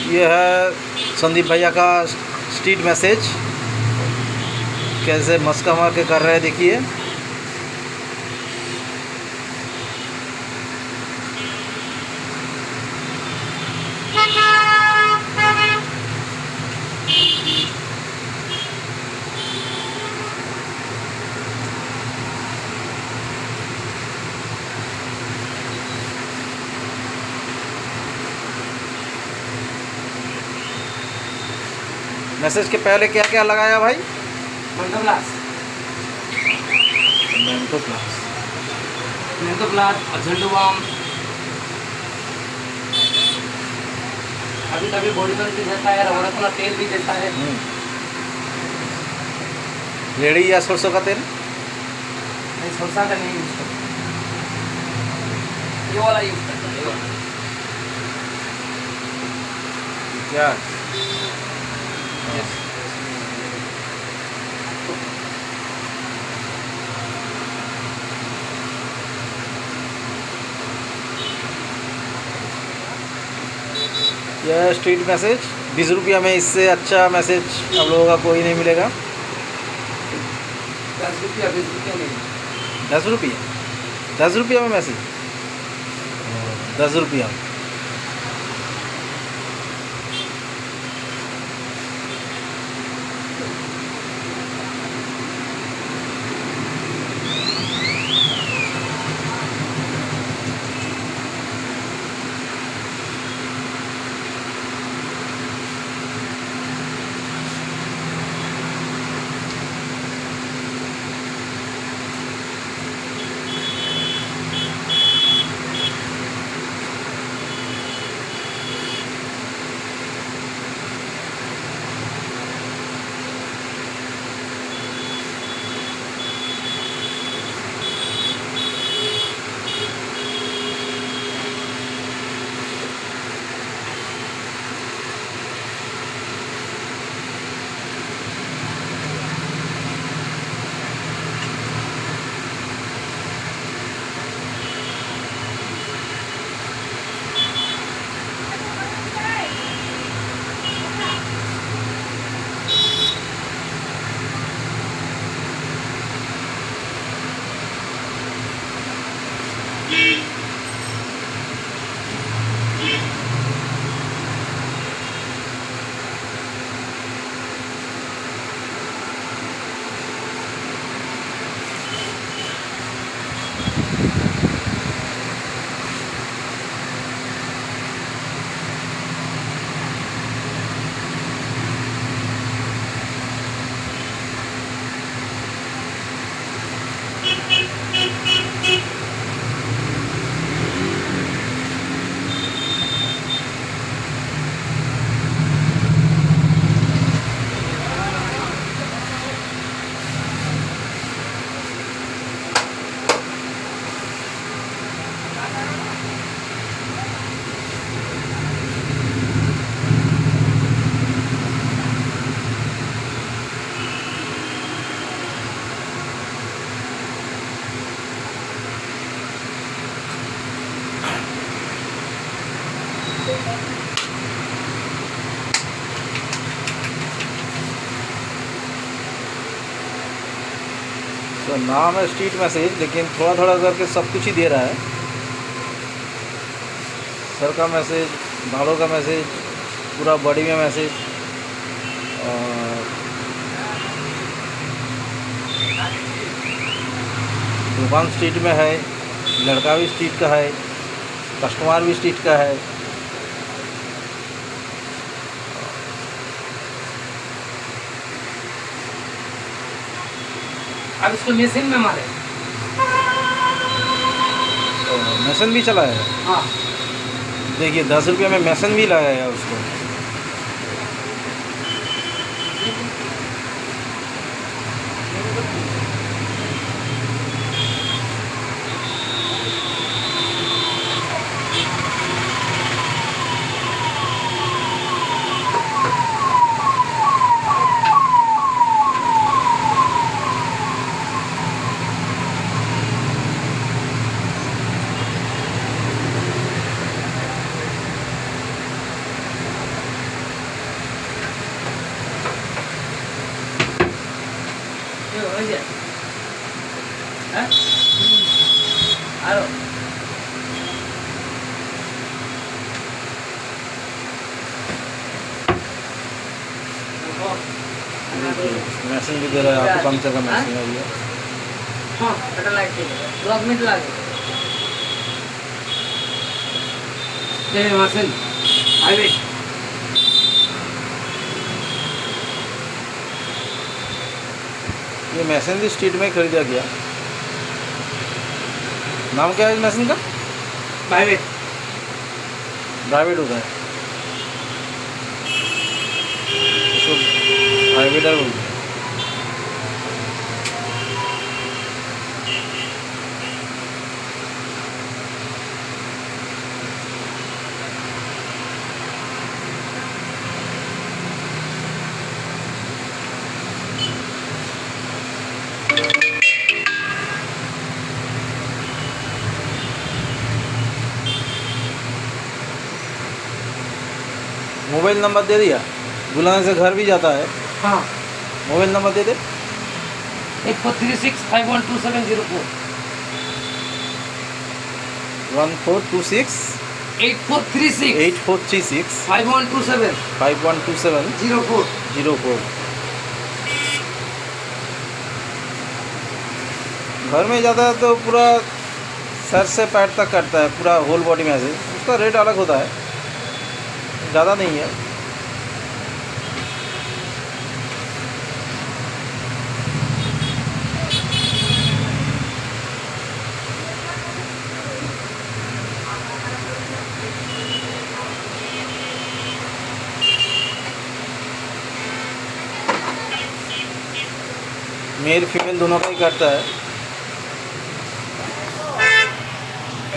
ये है संदीप भैया का स्ट्रीट मैसेज, कैसे मस्का मार के कर रहे हैं देखिए। मैसेज के पहले क्या क्या लगाया भाई? मेंटो क्लास मेंटो क्लास और झंडू बाम। अभी कभी बॉडी पर भी देता है, रगड़ा थोड़ा तेल भी देता है। रेड़ी या सरसों का तेल? नहीं, सरसा का नहीं यूज करता, ये वाला यूज करता है। ये वाला क्या? यह स्ट्रीट मैसेज 20 रुपया में, इससे अच्छा मैसेज आप लोगों का कोई नहीं मिलेगा। 10 रुपया 20 रुपया नहीं। 10 रुपया? 10 रुपया में मैसेज? 10 रुपया में। तो नाम है स्ट्रीट मैसेज, लेकिन थोड़ा थोड़ा करके सब कुछ ही दे रहा है। सर का मैसेज, बालों का मैसेज, पूरा बॉडी में मैसेज, और दुकान स्ट्रीट में है, लड़का भी स्ट्रीट का है, कस्टमर भी स्ट्रीट का है। अब इसको मशीन में मारे। तो मशीन भी चला है। हाँ, देखिए 10 रुपये में मशीन भी लगाया उसको। समझे हैं आरो मैसेज भी दे रहा है आपको, पंक्चर का मैसेज है ये। हाँ बेटा लाइट के 2 मिनट लगे ये मशीन हाईवे ये मैसेज स्ट्रीट में खरीदा गया। नाम क्या है इस मैसेज का? प्राइवेट प्राइवेट होता है इसको, प्राइवेट है बोलते हैं। मोबाइल नंबर दे दिया, बुलाने से घर भी जाता है। हाँ मोबाइल नंबर दे दे। 8436512704 1426 8436 8436 5127 5127 04 04। घर में जाता है तो पूरा सर से पैर तक कटता है, पूरा होल बॉडी में से। उसका रेट अलग होता है, ज़्यादा नहीं है। मेल फीमेल दोनों का ही करता है।